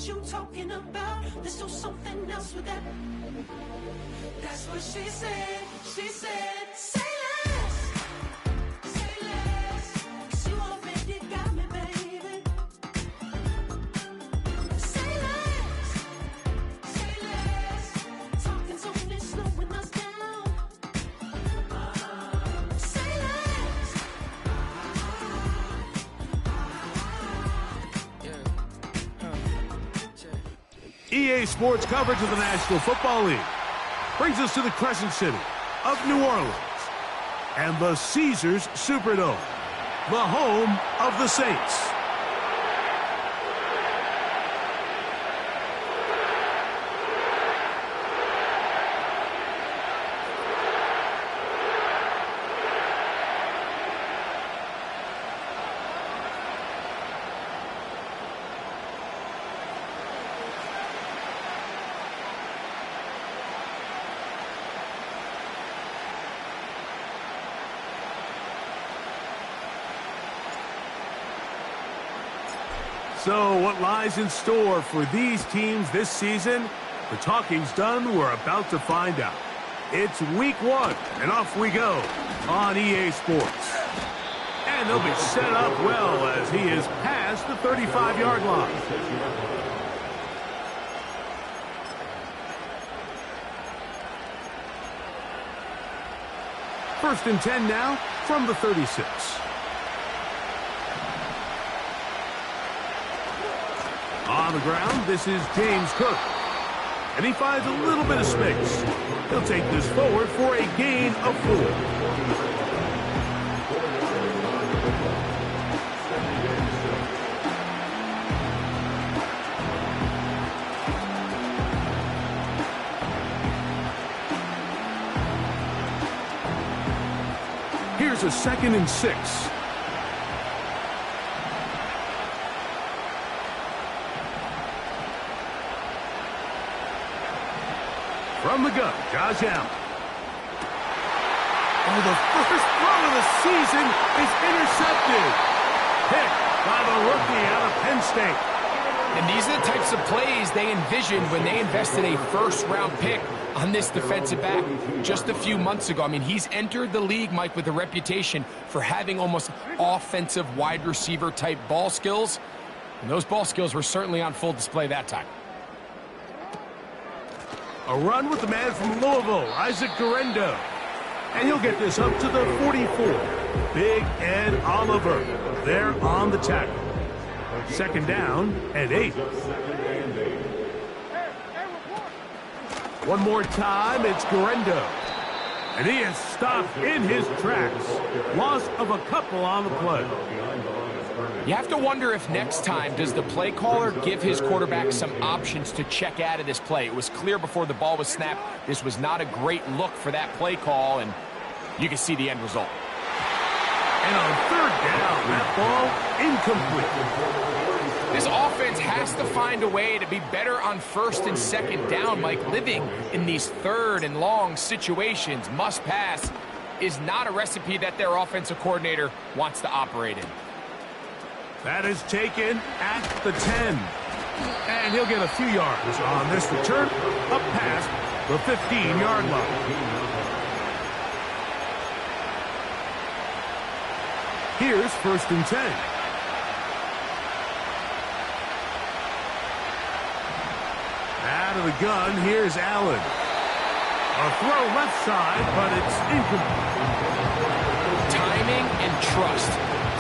what you talking about. Let's do something else with that. That's what she said. She said, say less. Say less. 'Cause you already got me, baby. Say less. Say less. Talking's only slowing us down. Say less. EA Sports coverage of the National Football League brings us to the Crescent City of New Orleans and the Caesars Superdome, the home of the Saints. So what lies in store for these teams this season? The talking's done. We're about to find out. It's week 1, and off we go on EA Sports. And they'll be set up well as he is past the 35-yard line. First and 10 now from the 36. On the ground, this is James Cook. And he finds a little bit of space. He'll take this forward for a gain of 4. Here's a 2nd and 6. From the gun, Josh Allen. Oh, the first throw of the season is intercepted. Picked by the rookie out of Penn State. And these are the types of plays they envisioned when they invested a first-round pick on this defensive back just a few months ago. I mean, he's entered the league, Mike, with a reputation for having almost offensive wide receiver type ball skills. And those ball skills were certainly on full display that time. A run with the man from Louisville, Isaac Guerendo. And he'll get this up to the 44. Big Ed Oliver there on the tackle. 2nd down and 8. One more time, it's Guerendo. And he is stopped in his tracks. Loss of a couple on the play. You have to wonder if next time does the play caller give his quarterback some options to check out of this play. It was clear before the ball was snapped. This was not a great look for that play call, and you can see the end result. And on 3rd down, that ball incomplete. This offense has to find a way to be better on 1st and 2nd down. Like living in these 3rd and long situations, must pass, is not a recipe that their offensive coordinator wants to operate in. That is taken at the 10. And he'll get a few yards on this return up past the 15-yard line. Here's 1st and 10. Out of the gun, here's Allen. A throw left side, but it's incomplete. Timing and trust.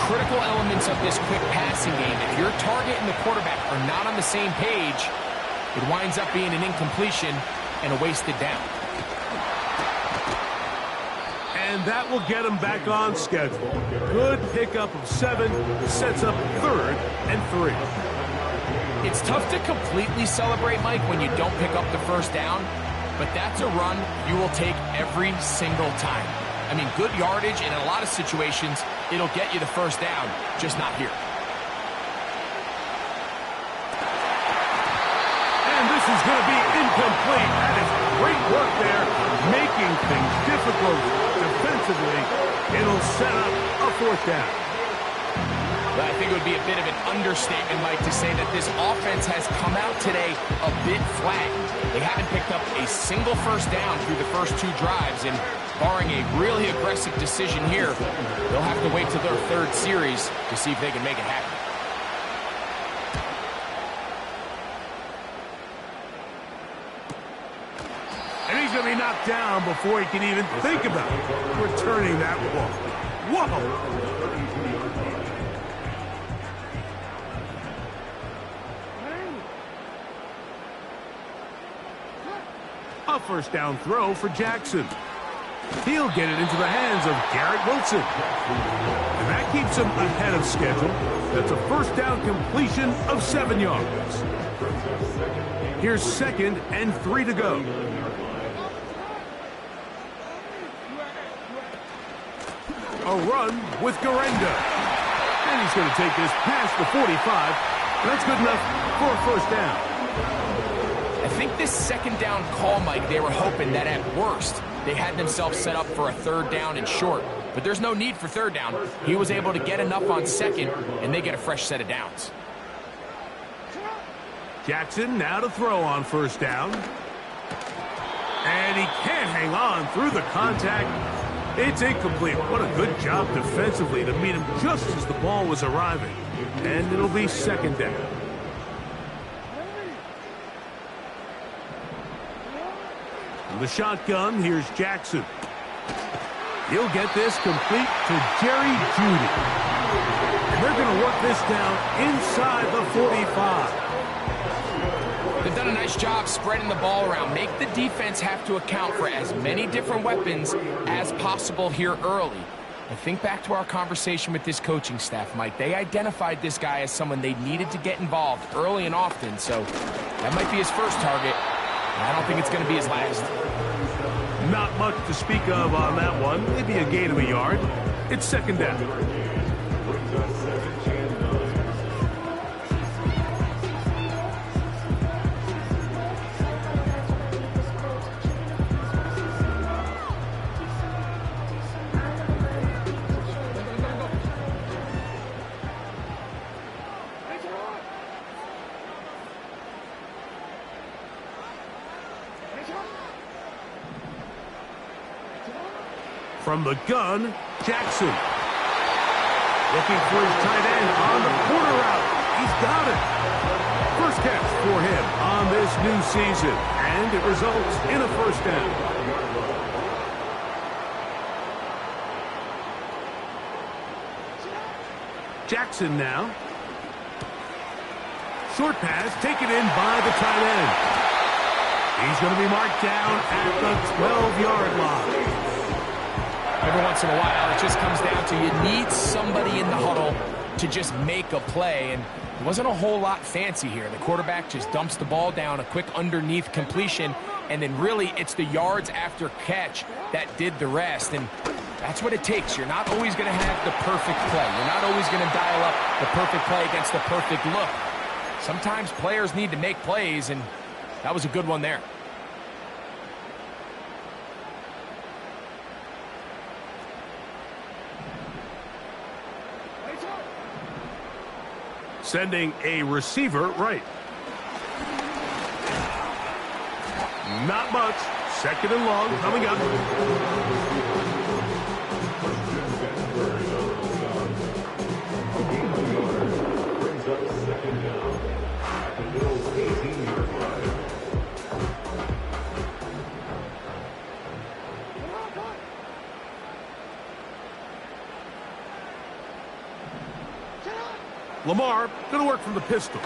Critical elements of this quick passing game. If your target and the quarterback are not on the same page, it winds up being an incompletion and a wasted down. And that will get him back on schedule. Good pickup of 7, sets up 3rd and 3. It's tough to completely celebrate, Mike, when you don't pick up the 1st down, but that's a run you will take every single time. I mean, good yardage, and in a lot of situations, it'll get you the 1st down, just not here. And this is going to be incomplete. That is great work there, making things difficult defensively. It'll set up a 4th down. But I think it would be a bit of an understatement, Mike, to say that this offense has come out today a bit flat. They haven't picked up a single first down through the first 2 drives, and barring a really aggressive decision here, they'll have to wait till their 3rd series to see if they can make it happen. And he's going to be knocked down before he can even think about returning that ball. Whoa! A first down throw for Jackson. He'll get it into the hands of Garrett Wilson. And that keeps him ahead of schedule. That's a first down completion of 7 yards. Here's 2nd and 3 to go. A run with Garenda. And he's going to take this past the 45. That's good enough for a first down. I think this 2nd down call, Mike, they were hoping that at worst they had themselves set up for a 3rd down and short. But there's no need for 3rd down. He was able to get enough on 2nd, and they get a fresh set of downs. Jackson now to throw on first down. And he can't hang on through the contact. It's incomplete. What a good job defensively to meet him just as the ball was arriving. And it'll be 2nd down. The shotgun, here's Jackson. He'll get this complete to Jerry Jeudy. And they're going to work this down inside the 45. They've done a nice job spreading the ball around. Make the defense have to account for as many different weapons as possible here early. And think back to our conversation with this coaching staff, Mike. They identified this guy as someone they needed to get involved early and often. So that might be his first target. I don't think it's going to be his last. Not much to speak of on that one. Maybe a gain of a yard. It's 2nd down. From the gun, Jackson. Looking for his tight end on the corner route. He's got it. First catch for him on this new season. And it results in a first down. Jackson now. Short pass taken in by the tight end. He's going to be marked down at the 12-yard line. Every once in a while, it just comes down to you need somebody in the huddle to just make a play, and it wasn't a whole lot fancy here. The quarterback just dumps the ball down, a quick underneath completion, and then really it's the yards after catch that did the rest, and that's what it takes. You're not always going to have the perfect play. You're not always going to dial up the perfect play against the perfect look. Sometimes players need to make plays, and that was a good one there. Sending a receiver right. Not much. 2nd and long coming up. Lamar going to work from the pistol.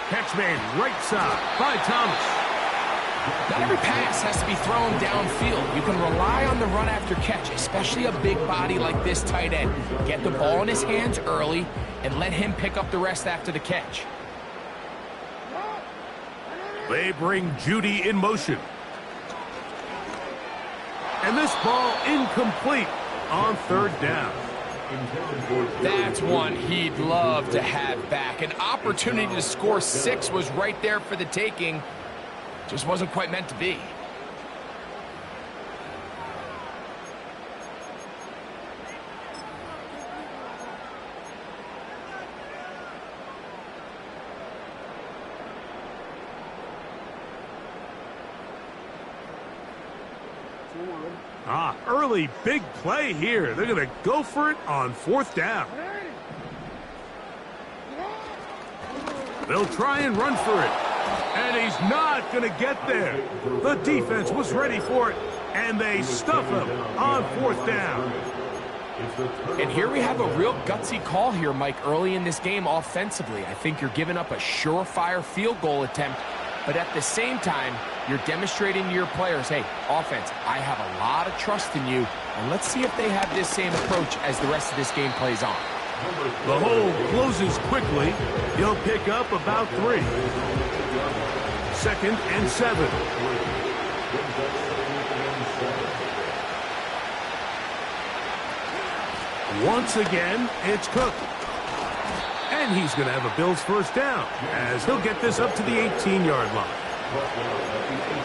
Catch made right side by Thomas. Not every pass has to be thrown downfield. You can rely on the run after catch, especially a big body like this tight end. Get the ball in his hands early and let him pick up the rest after the catch. They bring Jeudy in motion. And this ball incomplete on 3rd down. That's one he'd love to have back. An opportunity to score 6 was right there for the taking. Just wasn't quite meant to be. Early big play here. They're going to go for it on 4th down. They'll try and run for it. And he's not going to get there. The defense was ready for it, and they stuff him on 4th down. And here we have a real gutsy call here, Mike, early in this game offensively. I think you're giving up a surefire field goal attempt, but at the same time, you're demonstrating to your players, hey, offense, I have a lot of trust in you, and let's see if they have this same approach as the rest of this game plays on. The hole closes quickly. He'll pick up about 3. 2nd and 7. Once again, it's Cook. And he's going to have a Bills 1st down, as he'll get this up to the 18-yard line.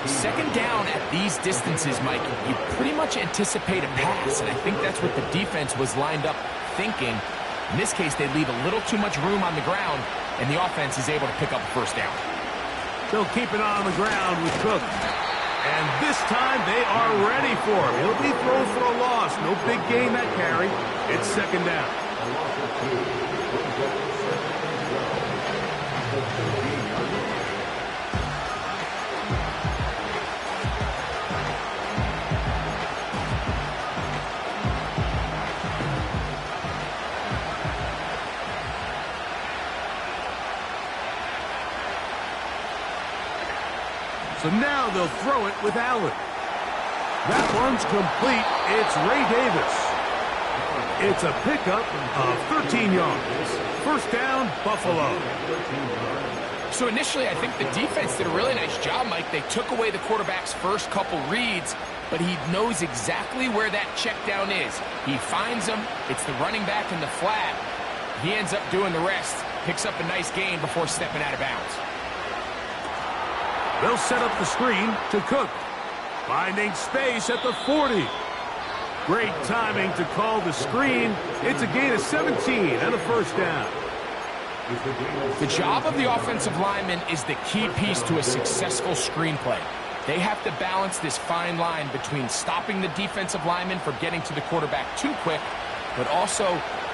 2nd down at these distances, Mike, you pretty much anticipate a pass, and I think that's what the defense was lined up thinking. In this case, they leave a little too much room on the ground, and the offense is able to pick up a 1st down. They'll keep it on the ground with Cook. And this time they are ready for him. He'll be thrown for a loss. No big gain that carry. It's 2nd down. So now they'll throw it with Allen. That one's complete. It's Ray Davis. It's a pickup of 13 yards. 1st down, Buffalo. So initially, I think the defense did a really nice job, Mike. They took away the quarterback's first couple reads, but he knows exactly where that check down is. He finds him. It's the running back in the flat. He ends up doing the rest. Picks up a nice gain before stepping out of bounds. They'll set up the screen to Cook. Finding space at the 40. Great timing to call the screen. It's a gain of 17 and a 1st down. The job of the offensive lineman is the key piece to a successful screenplay. They have to balance this fine line between stopping the defensive lineman from getting to the quarterback too quick, but also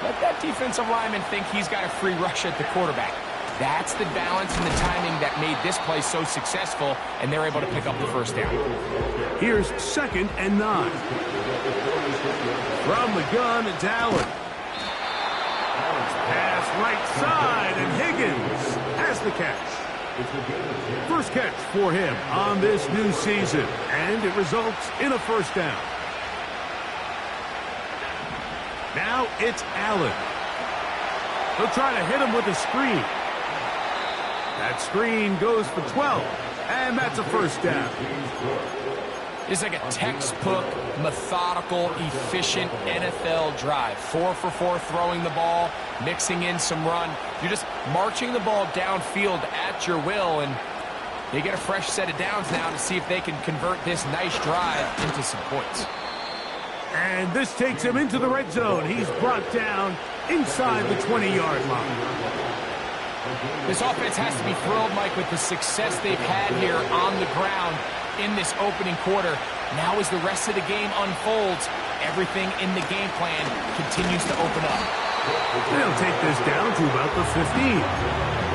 let that defensive lineman think he's got a free rush at the quarterback. That's the balance and the timing that made this play so successful, and they're able to pick up the 1st down. Here's 2nd and 9. From the gun, it's Allen. Pass right side, and Higgins has the catch. 1st catch for him on this new season, and it results in a 1st down. Now it's Allen. He'll try to hit him with a screen. That screen goes for 12, and that's a 1st down. It's like a textbook, methodical, efficient NFL drive. 4 for 4 throwing the ball, mixing in some run. You're just marching the ball downfield at your will, and they get a fresh set of downs now to see if they can convert this nice drive into some points. And this takes him into the red zone. He's brought down inside the 20-yard line. This offense has to be thrilled, Mike, with the success they've had here on the ground in this opening quarter. Now as the rest of the game unfolds, everything in the game plan continues to open up. They'll take this down to about the 15.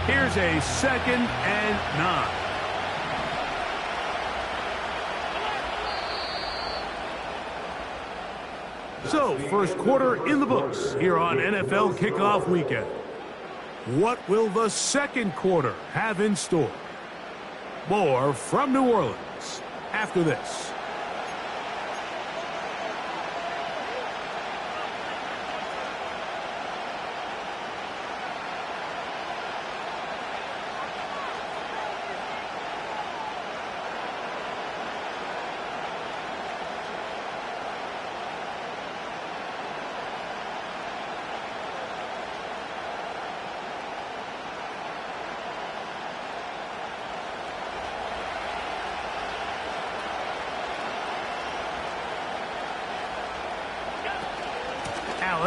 Here's a 2nd and 9. So, 1st quarter in the books here on NFL Kickoff Weekend. What will the 2nd quarter have in store? More from New Orleans after this.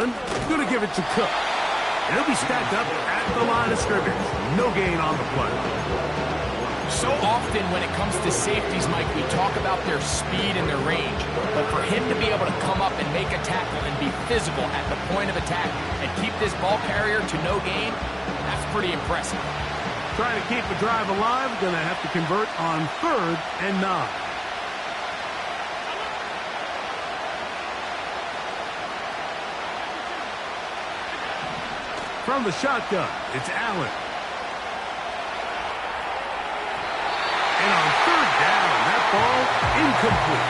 Allen, going to give it to Cook. And he'll be stacked up at the line of scrimmage. No gain on the play. So often when it comes to safeties, Mike, we talk about their speed and their range. But for him to be able to come up and make a tackle and be physical at the point of attack and keep this ball carrier to no gain, that's pretty impressive. Trying to keep the drive alive, going to have to convert on 3rd and 9. From the shotgun, it's Allen. And on 3rd down, that ball incomplete.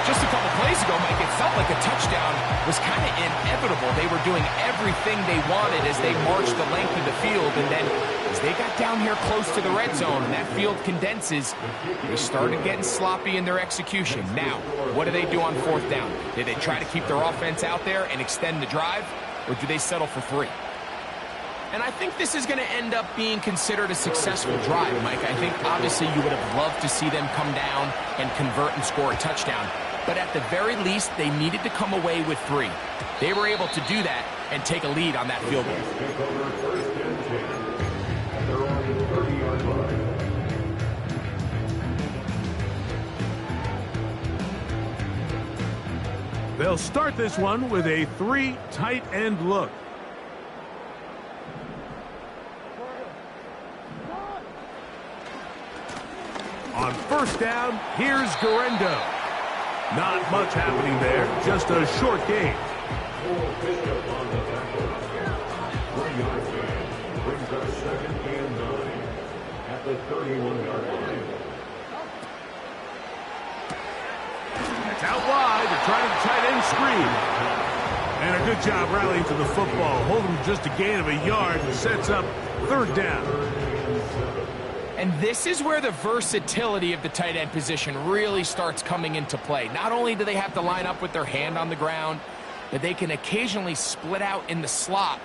Just a couple plays ago, Mike, it felt like a touchdown was kind of inevitable. They were doing everything they wanted as they marched the length of the field. And then as they got down here close to the red zone and that field condenses, they started getting sloppy in their execution. Now, what do they do on 4th down? Did they try to keep their offense out there and extend the drive? Or do they settle for 3? And I think this is going to end up being considered a successful drive, Mike. I think obviously you would have loved to see them come down and convert and score a touchdown. But at the very least, they needed to come away with 3. They were able to do that and take a lead on that field goal. They'll start this one with a 3 tight end look. On 1st down, here's Garendo. Not much happening there, just a short gain. Brings up 2nd and 9 at the 31-yard line. It's out wide. They're trying to tight end screen. And a good job rallying to the football. Holding just a gain of a yard and sets up 3rd down. And this is where the versatility of the tight end position really starts coming into play. Not only do they have to line up with their hand on the ground, but they can occasionally split out in the slot.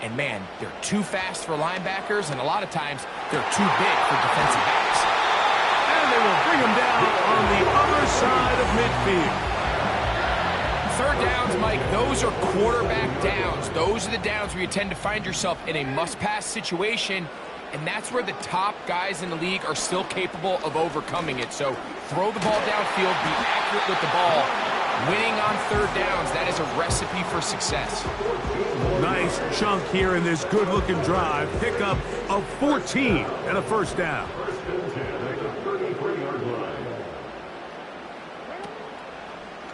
And man, they're too fast for linebackers, and a lot of times they're too big for defensive backs. And they will bring him down on the other side of midfield. 3rd downs, Mike, those are quarterback downs. Those are the downs where you tend to find yourself in a must-pass situation, and that's where the top guys in the league are still capable of overcoming it. So throw the ball downfield, be accurate with the ball. Winning on 3rd downs, that is a recipe for success. Nice chunk here in this good-looking drive. Pick up of 14 and a 1st down.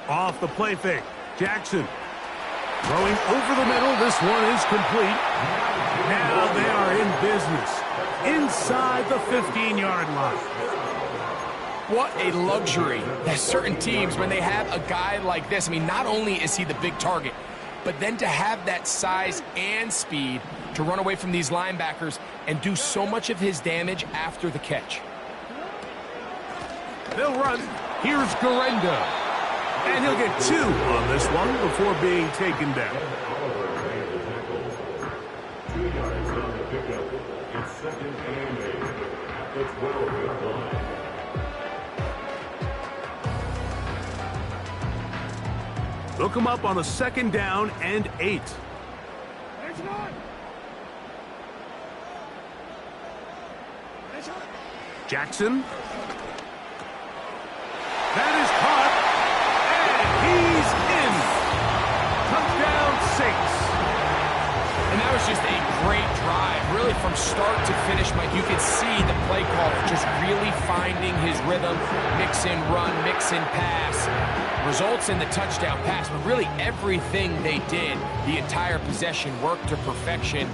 Off the play fake, Jackson. Throwing over the middle, this one is complete. Now they are in business. Inside the 15-yard line. What a luxury that certain teams, when they have a guy like this, I mean, not only is he the big target, but then to have that size and speed to run away from these linebackers and do so much of his damage after the catch. They'll run. Here's Garendo. And he'll get 2 on this one before being taken down. 2 yards on the pickup. It's 2nd and 8 at the 12-yard line. Look him up on a 2nd down and 8. Jackson. That is caught. And he's in. Touchdown 6. And that was just a great drive. Really from start to finish, Mike, you could see the play caller just really finding his rhythm. Mix in run, mix in pass. Results in the touchdown pass, but really everything they did, the entire possession worked to perfection.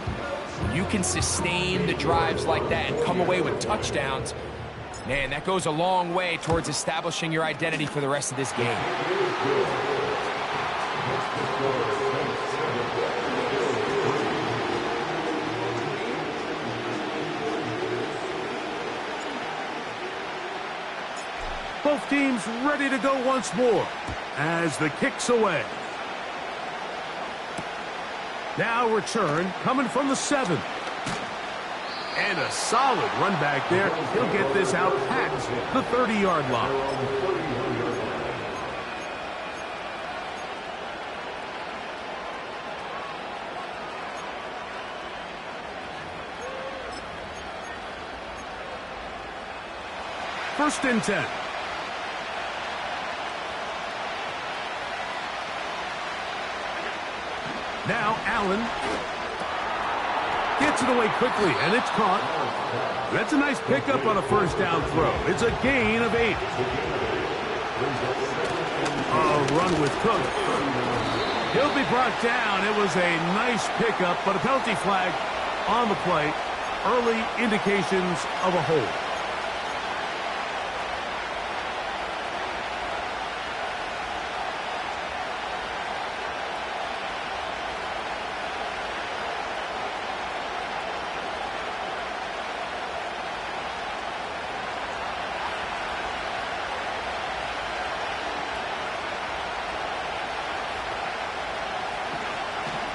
You can sustain the drives like that and come away with touchdowns. Man, that goes a long way towards establishing your identity for the rest of this game. Both teams ready to go once more as the kick's away. Now return coming from the 7. And a solid run back there. He'll get this out past the 30-yard line. First and 10. Now Allen gets it away quickly, and it's caught. That's a nice pickup on a first down throw. It's a gain of 8. A run with Cook. He'll be brought down. It was a nice pickup, but a penalty flag on the play. Early indications of a hold.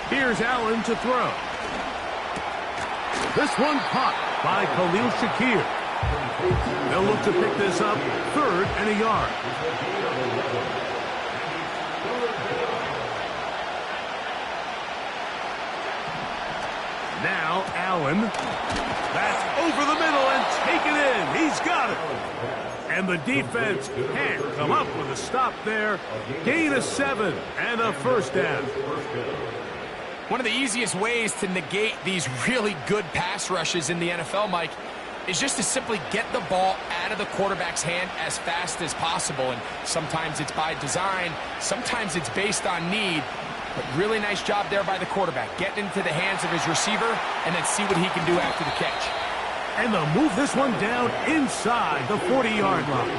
Here's Allen to throw. This one caught by Khalil Shakir. They'll look to pick this up, 3rd and a yard. Now Allen. That's over the middle and taken in. He's got it. And the defense can't come up with a stop there. Gain of 7 and a first down. One of the easiest ways to negate these really good pass rushes in the NFL, Mike, is just to simply get the ball out of the quarterback's hand as fast as possible. And sometimes it's by design, sometimes it's based on need. But really nice job there by the quarterback, getting into the hands of his receiver and then see what he can do after the catch. And they'll move this one down inside the 40-yard line.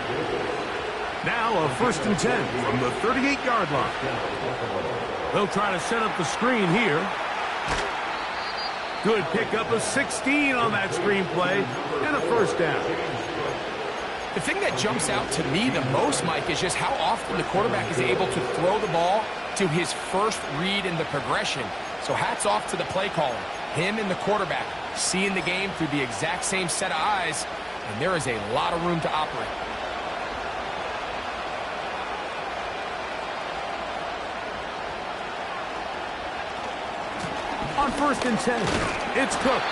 Now a first and 10 from the 38-yard line. They'll try to set up the screen here. Good pickup of 16 on that screen play, and a first down. The thing that jumps out to me the most, Mike, is just how often the quarterback is able to throw the ball to his first read in the progression. So hats off to the play caller. Him and the quarterback seeing the game through the exact same set of eyes, and there is a lot of room to operate. On first and 10, it's Cook.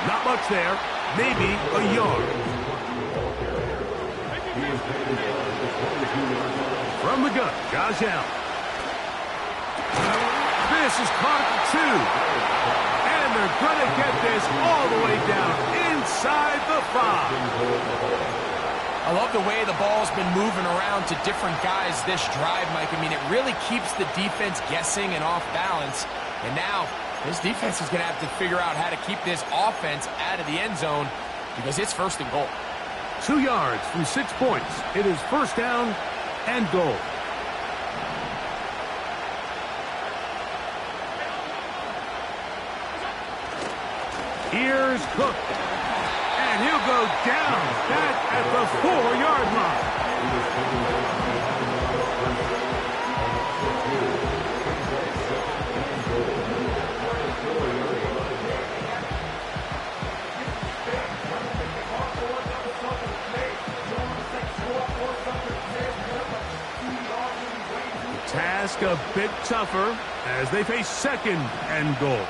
Not much there, maybe a yard. From the gun, Josh Allen. This is caught at the 2. And they're going to get this all the way down inside the 5. I love the way the ball's been moving around to different guys this drive, Mike. I mean, it really keeps the defense guessing and off balance. And now, this defense is going to have to figure out how to keep this offense out of the end zone because it's first and goal. 2 yards from 6 points. It is first down and goal. Here's Cook. And he'll go down back at the 4-yard line. Task a bit tougher as they face second and goal.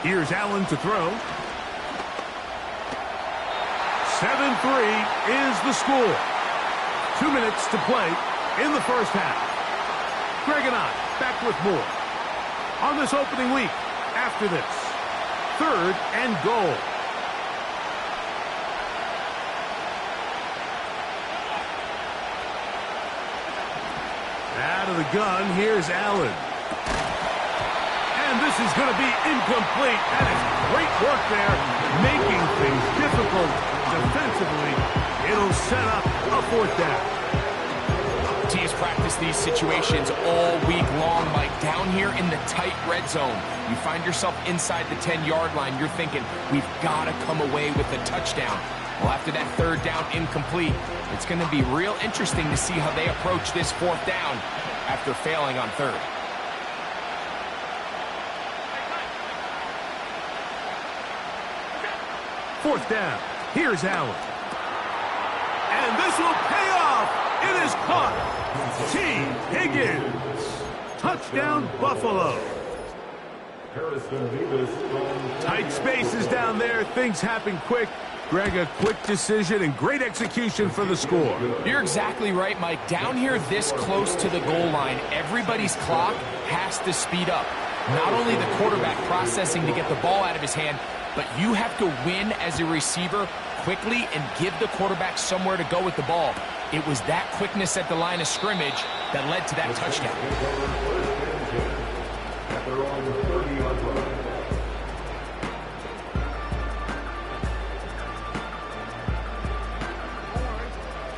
Here's Allen to throw. 7-3 is the score. 2 minutes to play in the first half. Greg and I back with more on this opening week after this. 3rd and goal. Out of the gun, here's Allen. And this is going to be incomplete. That is great work there, making things difficult defensively. It'll set up a 4th down. Teams practice these situations all week long, Mike. Down here in the tight red zone, you find yourself inside the 10-yard line. You're thinking, we've got to come away with a touchdown. Well, after that 3rd down incomplete, it's going to be real interesting to see how they approach this 4th down after failing on 3rd. Fourth down. Here's Allen. And this will pay off. It is caught. T. Higgins. Touchdown, Buffalo. Tight spaces down there. Things happen quick. Greg, a quick decision and great execution for the score. You're exactly right, Mike. Down here this close to the goal line, everybody's clock has to speed up. Not only the quarterback processing to get the ball out of his hand, but you have to win as a receiver quickly and give the quarterback somewhere to go with the ball. It was that quickness at the line of scrimmage that led to that touchdown.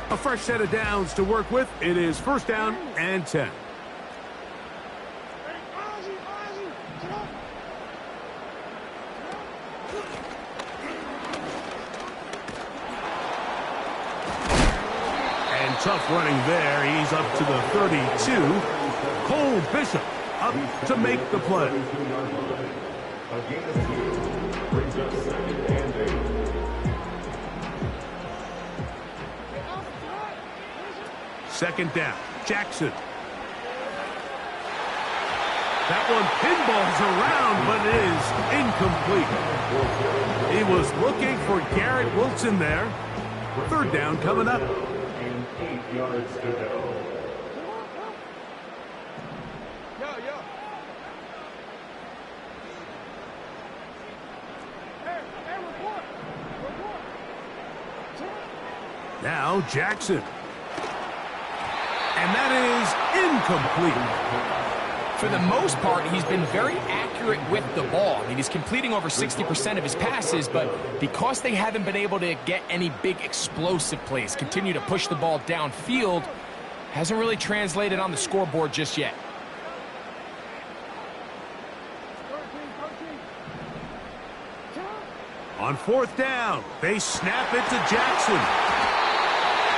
A fresh set of downs to work with. It is first down and 10. And tough running there. He's up to the 32. Cole Bishop up to make the play. Brings up second and 8. Second down, Jackson. That one pinballs around, but it is incomplete. He was looking for Garrett Wilson there. Third down coming up. And 8 yards to go. Now Jackson. And that is incomplete. For the most part, he's been very accurate with the ball. I mean, he's completing over 60% of his passes, but because they haven't been able to get any big explosive plays, continue to push the ball downfield, hasn't really translated on the scoreboard just yet. On fourth down, they snap it to Jackson.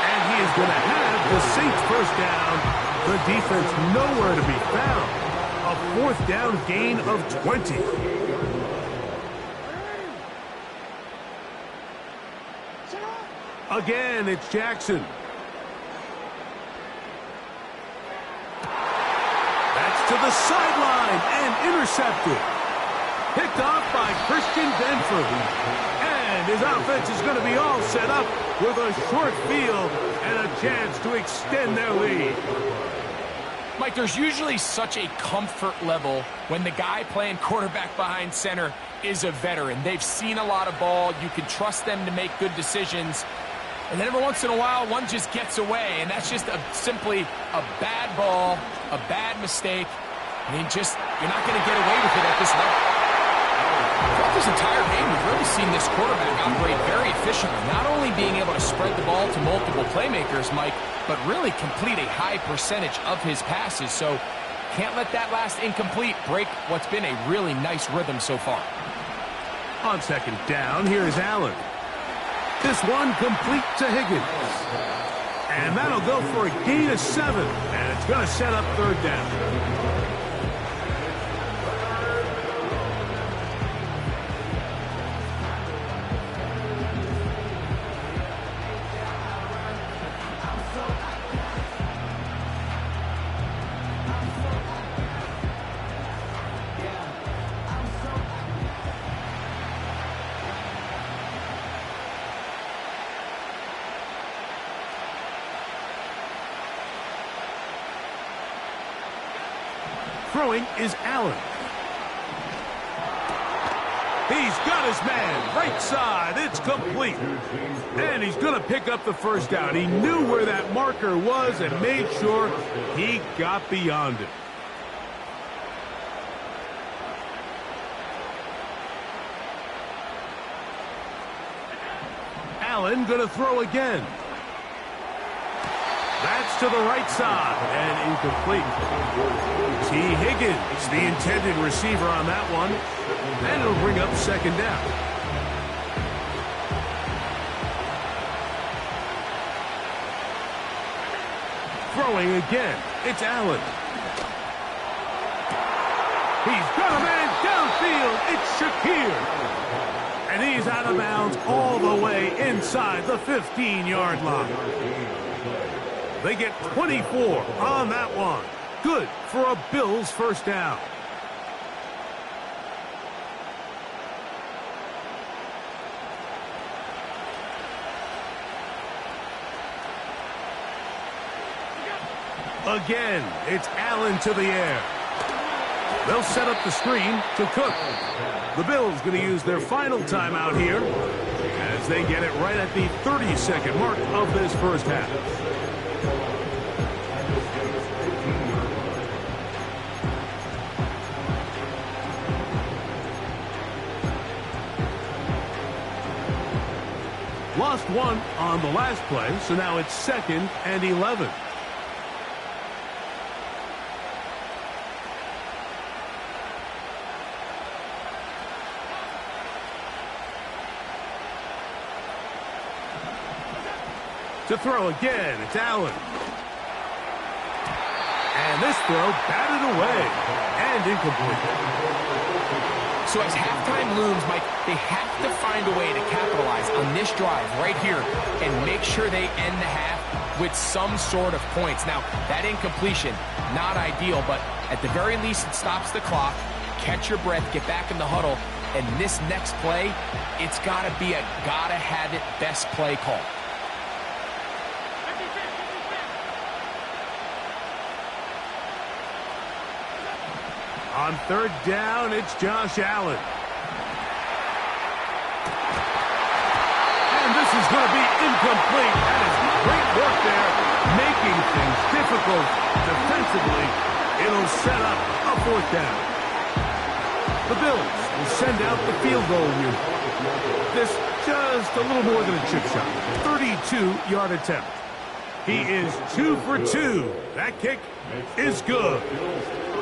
And he is going to have the Saints first down. The defense nowhere to be found. A fourth down gain of 20. Again, it's Jackson. That's to the sideline and intercepted. Picked off by Christian Benford. And his offense is going to be all set up with a short field and a chance to extend their lead. Mike, there's usually such a comfort level when the guy playing quarterback behind center is a veteran. They've seen a lot of ball. You can trust them to make good decisions. And then every once in a while, one just gets away. And that's just simply a bad ball, a bad mistake. I mean, you're not going to get away with it at this level. Throughout this entire game, we've really seen this quarterback operate very efficiently, not only being able to spread the ball to multiple playmakers, Mike, but really complete a high percentage of his passes. So can't let that last incomplete break what's been a really nice rhythm so far. On second down, here's Allen. This one complete to Higgins. And that'll go for a gain of 7. And it's going to set up third down. Throwing is Allen. He's got his man right side. It's complete. And he's going to pick up the first down. He knew where that marker was and made sure he got beyond it. Allen going to throw again. That's to the right side and incomplete. T. Higgins, the intended receiver on that one. And it'll bring up second down. Throwing again. It's Allen. He's got a man downfield. It's Shakir. And he's out of bounds all the way inside the 15-yard line. They get 24 on that one. Good for a Bills first down. Again, it's Allen to the air. They'll set up the screen to Cook. The Bills going to use their final timeout here as they get it right at the 30-second mark of this first half. Lost one on the last play, so now it's 2nd and 11. To throw again, it's Allen. And this throw batted away and incomplete. So as halftime looms, Mike, they have to find a way to capitalize on this drive right here and make sure they end the half with some sort of points. Now, that incompletion, not ideal, but at the very least it stops the clock. Catch your breath, get back in the huddle, and this next play, it's got to be a gotta-have-it best play call. On 3rd down, it's Josh Allen. And this is going to be incomplete. That is great work there, making things difficult defensively. It'll set up a 4th down. The Bills will send out the field goal unit. This just a little more than a chip shot. 32-yard attempt. He is 2 for 2. That kick is good.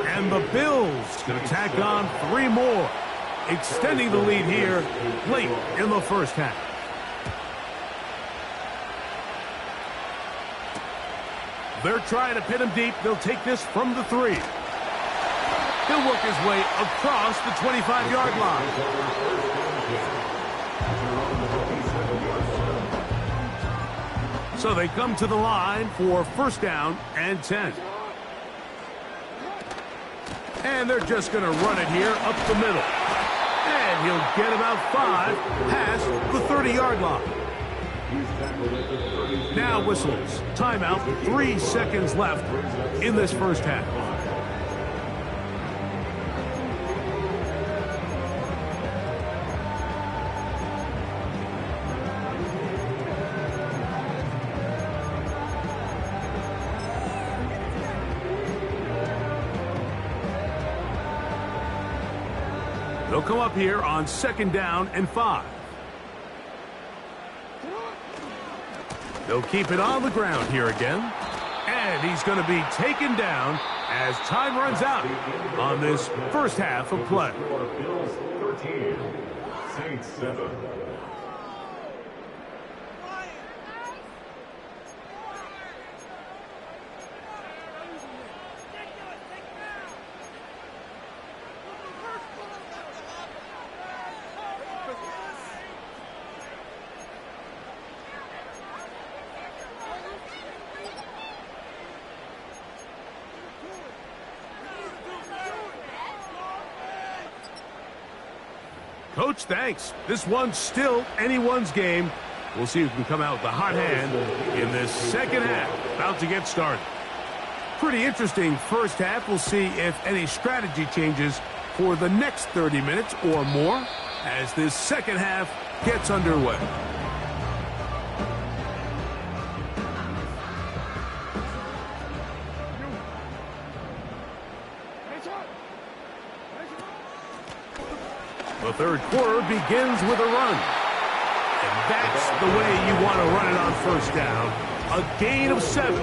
And the Bills going to tack on 3 more, extending the lead here late in the first half. They're trying to pin him deep. They'll take this from the 3. He'll work his way across the 25-yard line. So they come to the line for 1st down and 10. And they're just going to run it here up the middle. And he'll get about 5 past the 30-yard line. Now whistles. Timeout. 3 seconds left in this first half. They'll come up here on 2nd down and 5. They'll keep it on the ground here again. And he's going to be taken down as time runs out on this first half of play. Bills 13, Saints 7. Coach, thanks. This one's still anyone's game. We'll see who can come out with the hot hand in this second half. About to get started. Pretty interesting first half. We'll see if any strategy changes for the next 30 minutes or more as this second half gets underway. The third quarter begins with a run. And that's the way you want to run it on 1st down. A gain of 7.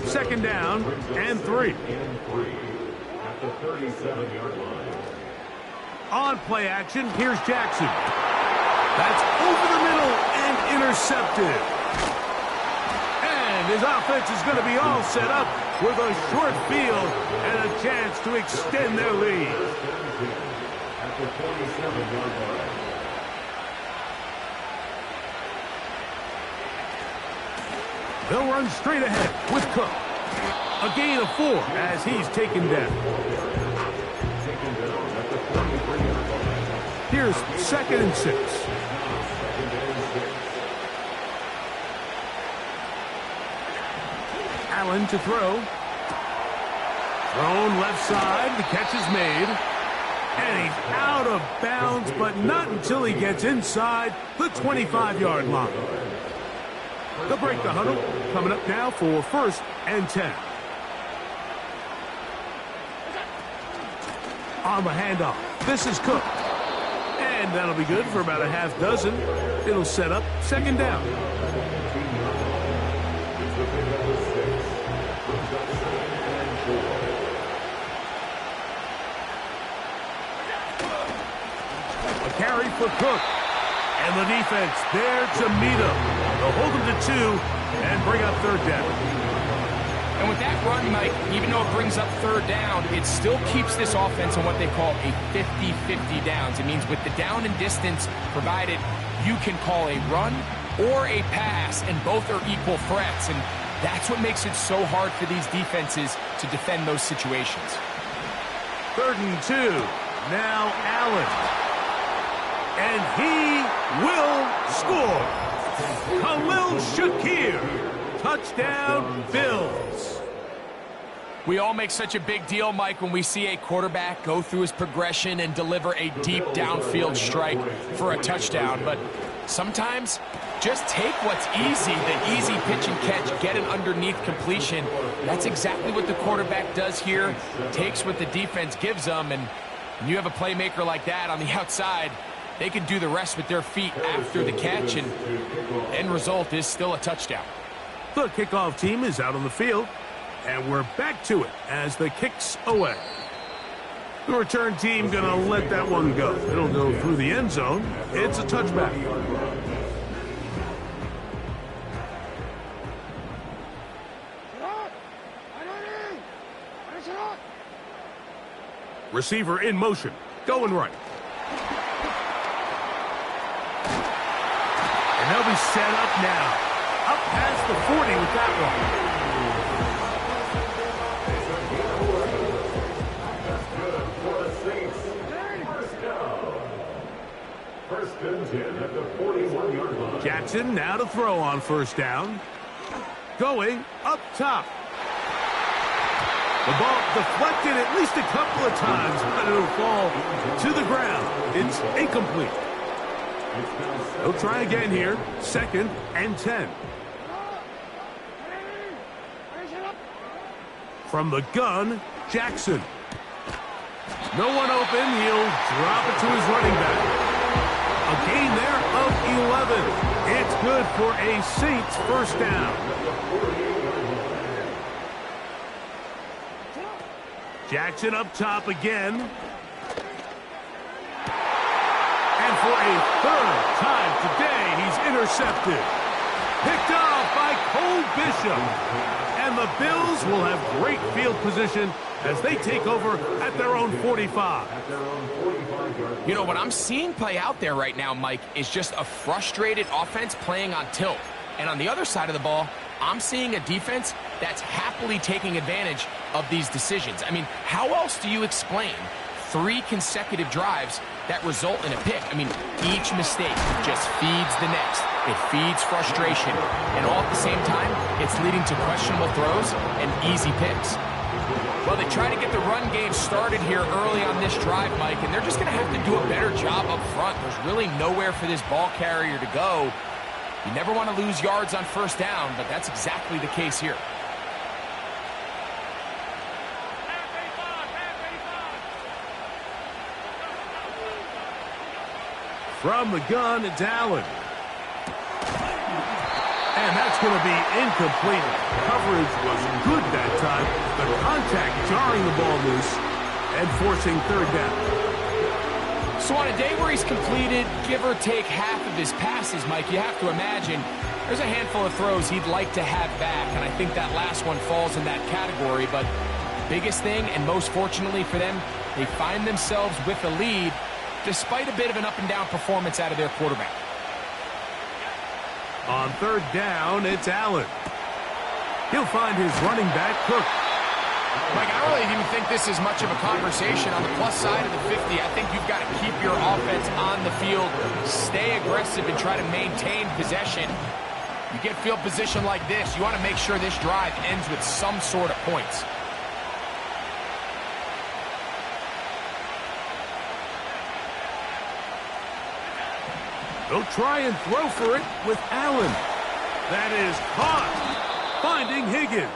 2nd down and 3. At the 37-yard line. On play action, here's Jackson. That's over the middle and intercepted. And his offense is going to be all set up with a short field and a chance to extend their lead. At the 47-yard line. They'll run straight ahead with Cook. A gain of 4 as he's taken down. Here's 2nd and 6. Allen to throw. Thrown left side. The catch is made. And he's out of bounds, but not until he gets inside the 25-yard line. They'll break the huddle. Coming up now for 1st and 10. On the handoff, this is Cook. And that'll be good for about a half dozen. It'll set up 2nd down. A carry for Cook. And the defense there to meet him. They'll hold him to 2 and bring up 3rd down. And with that run, Mike, even though it brings up 3rd down, it still keeps this offense on what they call a 50-50 downs. It means with the down and distance provided, you can call a run or a pass, and both are equal threats. And that's what makes it so hard for these defenses to defend those situations. 3rd and 2. Now Allen. And he will score. Khalil Shakir. Touchdown, Bills. We all make such a big deal, Mike, when we see a quarterback go through his progression and deliver a deep downfield strike for a touchdown. But sometimes just take what's easy, the easy pitch and catch, get an underneath completion. That's exactly what the quarterback does here. Takes what the defense gives them, and when you have a playmaker like that on the outside, they can do the rest with their feet after the catch, and end result is still a touchdown. The kickoff team is out on the field, and we're back to it as the kick's away. The return team going to let that one go. It'll go through the end zone. It's a touchback. Receiver in motion, going right. And they'll be set up now. Up past the 40 with that one. First and 10 at the 41-yard line. Jackson now to throw on 1st down. Going up top. The ball deflected at least a couple of times, but it'll fall to the ground. It's incomplete. They'll try again here. 2nd and 10. From the gun, Jackson. No one open. He'll drop it to his running back. A gain there of 11. It's good for a Saints 1st down. Jackson up top again. And for a 3rd time today, he's intercepted. Picked off by Cole Bishop. And the Bills will have great field position as they take over at their own 45. You know, what I'm seeing play out there right now, Mike, is just a frustrated offense playing on tilt. And on the other side of the ball, I'm seeing a defense that's happily taking advantage of these decisions. I mean, how else do you explain 3 consecutive drives that result in a pick? I mean, each mistake just feeds the next. It feeds frustration. And all at the same time, it's leading to questionable throws and easy picks. Well, they try to get the run game started here early on this drive, Mike, and they're just going to have to do a better job up front. There's really nowhere for this ball carrier to go. You never want to lose yards on 1st down, but that's exactly the case here. From the gun, it's Allen. And that's going to be incomplete. Coverage was good that time. The contact jarring the ball loose and forcing 3rd down. So on a day where he's completed, give or take half of his passes, Mike, you have to imagine there's a handful of throws he'd like to have back, and I think that last one falls in that category. But biggest thing, and most fortunately for them, they find themselves with a lead despite a bit of an up-and-down performance out of their quarterback. On 3rd down, it's Allen. He'll find his running back, Cook. Mike, I don't really even think this is much of a conversation. On the plus side of the 50, I think you've got to keep your offense on the field, stay aggressive, and try to maintain possession. You get field position like this, you want to make sure this drive ends with some sort of points. They'll try and throw for it with Allen. That is caught, finding Higgins.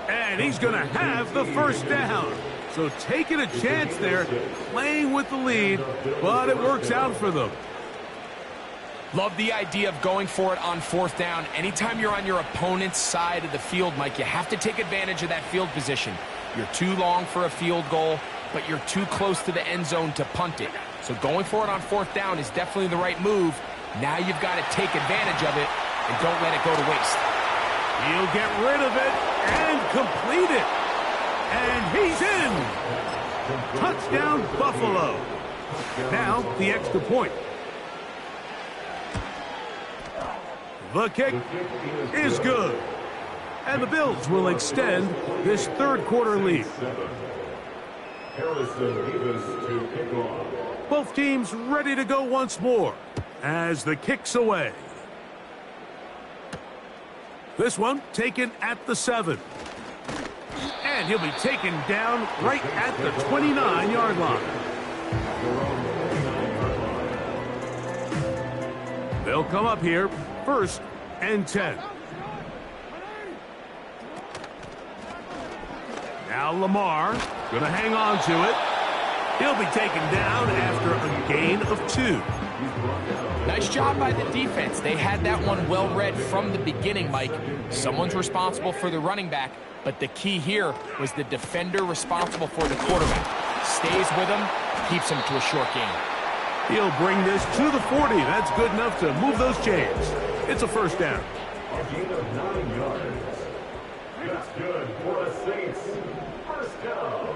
And he's going to have the first down. So taking a chance there, playing with the lead, but it works out for them. Love the idea of going for it on fourth down. Anytime you're on your opponent's side of the field, Mike, you have to take advantage of that field position. You're too long for a field goal, but you're too close to the end zone to punt it. So going for it on fourth down is definitely the right move. Now you've got to take advantage of it and don't let it go to waste. He'll get rid of it and complete it. And he's in. Touchdown, Buffalo. Now the extra point. The kick is good. And the Bills will extend this third quarter lead. Both teams ready to go once more as the kick's away. This one taken at the 7. And he'll be taken down right at the 29-yard line. They'll come up here, 1st and 10. Now Lamar going to hang on to it. He'll be taken down after a gain of 2. Nice job by the defense. They had that one well read from the beginning, Mike. Someone's responsible for the running back, but the key here was the defender responsible for the quarterback. Stays with him, keeps him to a short gain. He'll bring this to the 40. That's good enough to move those chains. It's a first down. A gain of 9 yards. That's good for a Saints. First down.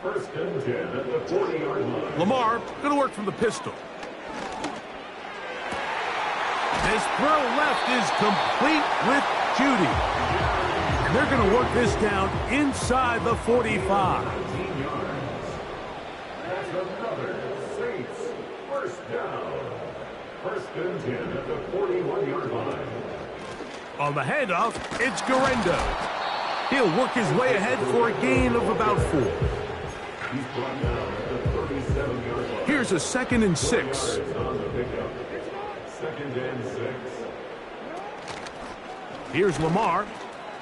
1st and 10 at the 40-yard line. Lamar going to work from the pistol. This throw left is complete with Judy. And they're going to work this down inside the 45. 19 yards. That's another Saints first down. 1st and 10 at the 41-yard line. On the handoff, it's Garendo. He'll work his way ahead for a gain of about 4. He's brought down at the 37-yard line. Here's a 2nd and 6. On the pickup. 2nd and 6. Here's Lamar.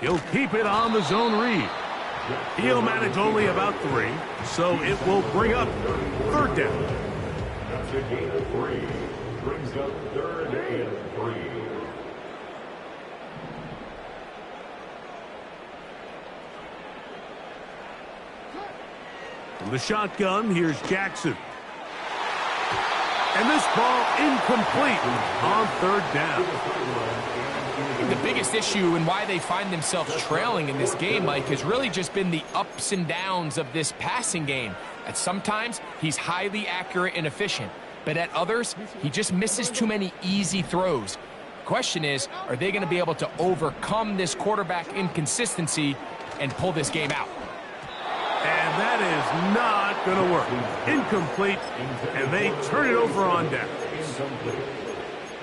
He'll keep it on the zone read. He'll manage only about 3, so it will bring up 3rd down. That's a gain of 3. Brings up 3rd and 3. From the shotgun, here's Jackson. And this ball incomplete on 3rd down. The biggest issue and why they find themselves trailing in this game, Mike, has really just been the ups and downs of this passing game. At sometimes, he's highly accurate and efficient, but at others, he just misses too many easy throws. The question is, are they going to be able to overcome this quarterback inconsistency and pull this game out? And that is not going to work. Incomplete, and they turn it over on downs.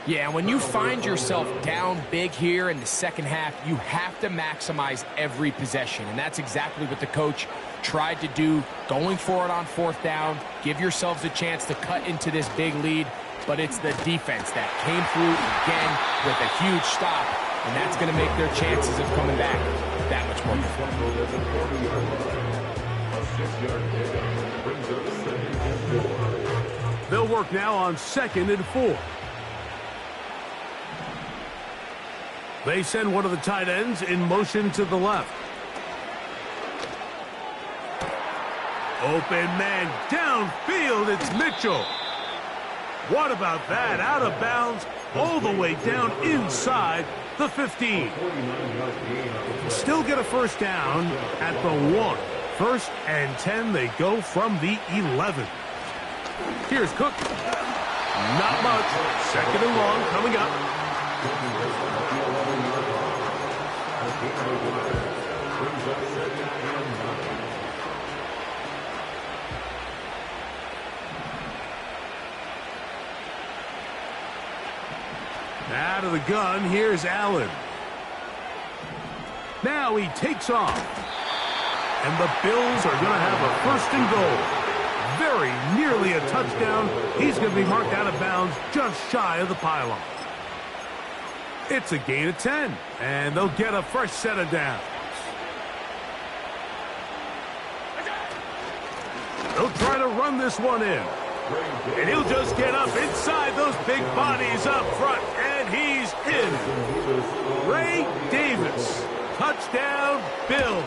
Yeah, when you find yourself down big here in the second half, you have to maximize every possession. And that's exactly what the coach tried to do, going for it on 4th down, give yourselves a chance to cut into this big lead. But it's the defense that came through again with a huge stop, and that's going to make their chances of coming back that much more difficult. They'll work now on 2nd and 4. They send one of the tight ends in motion to the left. Open man downfield, it's Mitchell. What about that? Out of bounds, all the way down inside the 15. Still get a first down at the 1. 1st and 10, they go from the 11. Here's Cook. Not much. 2nd and long coming up. Out of the gun, here's Allen. Now he takes off. And the Bills are going to have a 1st and goal. Very nearly a touchdown. He's going to be marked out of bounds just shy of the pylon. It's a gain of 10, and they'll get a fresh set of downs. They'll try to run this one in. And he'll just get up inside those big bodies up front, and he's in. Ray Davis, touchdown Bills.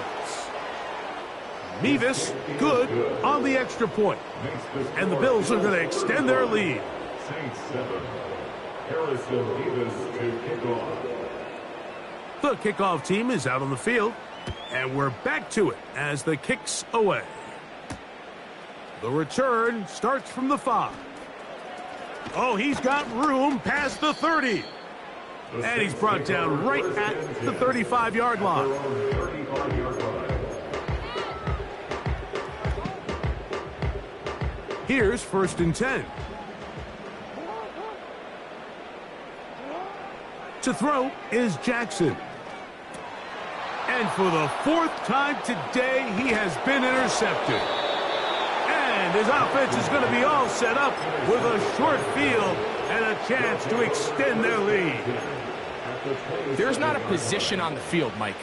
Mevis, good on the extra point. And the Bills are going to extend their lead. Saints 7. Harrison Davis to kickoff. The kickoff team is out on the field, and we're back to it as the kick's away. The return starts from the 5. Oh, he's got room past the 30. And he's brought down right at the 35-yard line. Here's 1st and 10. To throw is Jackson. And for the 4th time today, he has been intercepted. And his offense is going to be all set up with a short field and a chance to extend their lead. There's not a position on the field, Mike,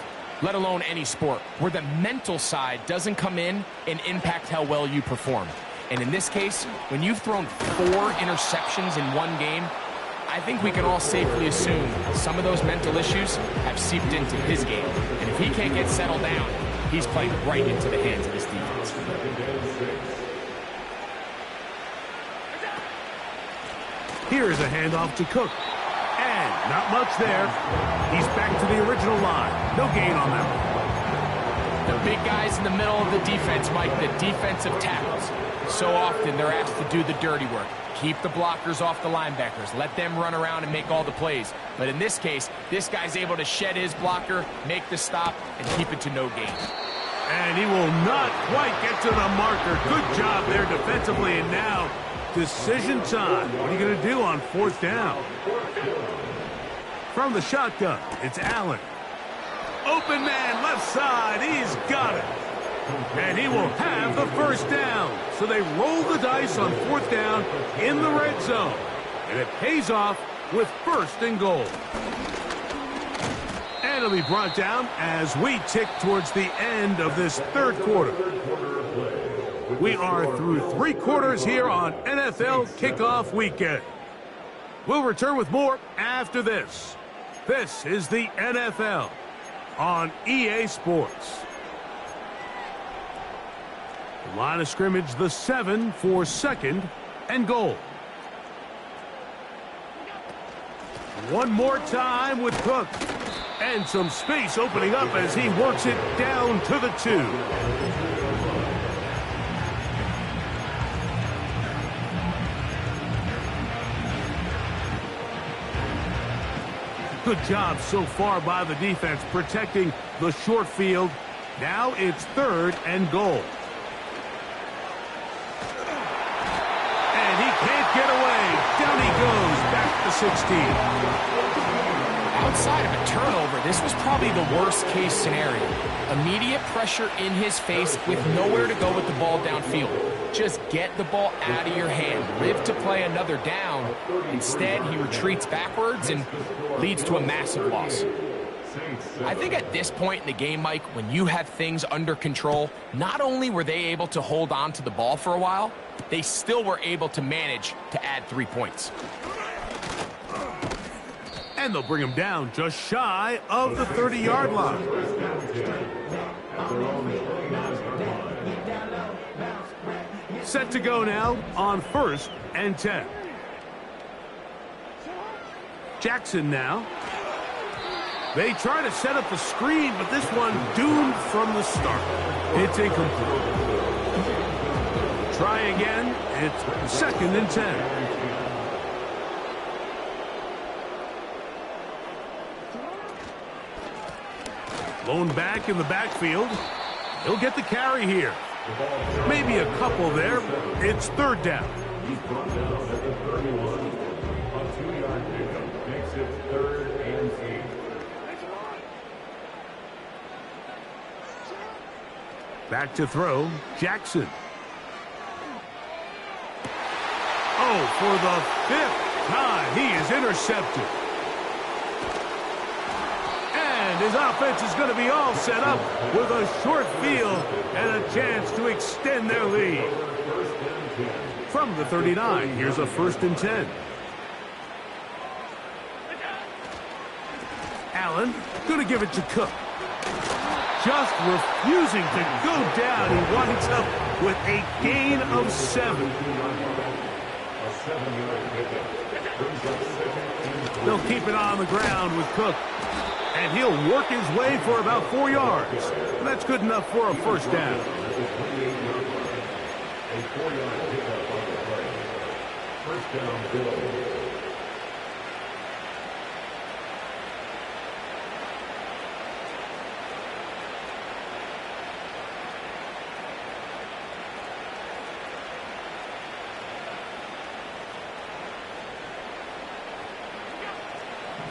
let alone any sport, where the mental side doesn't come in and impact how well you perform. And in this case, when you've thrown 4 interceptions in one game, I think we can all safely assume some of those mental issues have seeped into his game. And if he can't get settled down, he's playing right into the hands of his defense. Here's a handoff to Cook. And not much there. He's back to the original line. No gain on that one. The big guys in the middle of the defense, Mike, the defensive tackles. So often they're asked to do the dirty work. Keep the blockers off the linebackers. Let them run around and make all the plays. But in this case, this guy's able to shed his blocker, make the stop, and keep it to no gain. And he will not quite get to the marker. Good job there defensively. And now, decision time. What are you going to do on 4th down? From the shotgun, it's Allen. Open man, left side. He's got it. And he will have the 1st down. So they roll the dice on 4th down in the red zone. And it pays off with 1st and goal. And it'll be brought down as we tick towards the end of this 3rd quarter. We are through 3 quarters here on NFL Kickoff Weekend. We'll return with more after this. This is the NFL on EA Sports. Line of scrimmage, the 7 for 2nd and goal. One more time with Cook. And some space opening up as he works it down to the 2. Good job so far by the defense protecting the short field. Now it's 3rd and goal. And he can't get away. Down he goes, back to 16. Outside of a turnover, this was probably the worst-case scenario. Immediate pressure in his face with nowhere to go with the ball downfield. Just get the ball out of your hand. Live to play another down. Instead, he retreats backwards and leads to a massive loss. I think at this point in the game, Mike, when you have things under control, not only were they able to hold on to the ball for a while, they still were able to manage to add 3 points. And they'll bring him down just shy of the 30-yard line. Set to go now on 1st and 10. Jackson now. They try to set up the screen, but this one doomed from the start. It's incomplete. Try again. It's 2nd and 10. Blown back in the backfield. He'll get the carry here. Maybe a couple there. It's 3rd down. He's brought down at the 31. A 2-yard pickup makes It's 3rd and 8. Back to throw, Jackson. Oh, for the 5th time, he is intercepted. And his offense is going to be all set up with a short field and a chance to extend their lead. From the 39, here's a 1st and 10. Allen going to give it to Cook. Just refusing to go down. He winds up with a gain of 7. They'll keep it on the ground with Cook. And he'll work his way for about 4 yards. And that's good enough for a 1st down. A 4-yard pickup on the play. 1st down, Bills.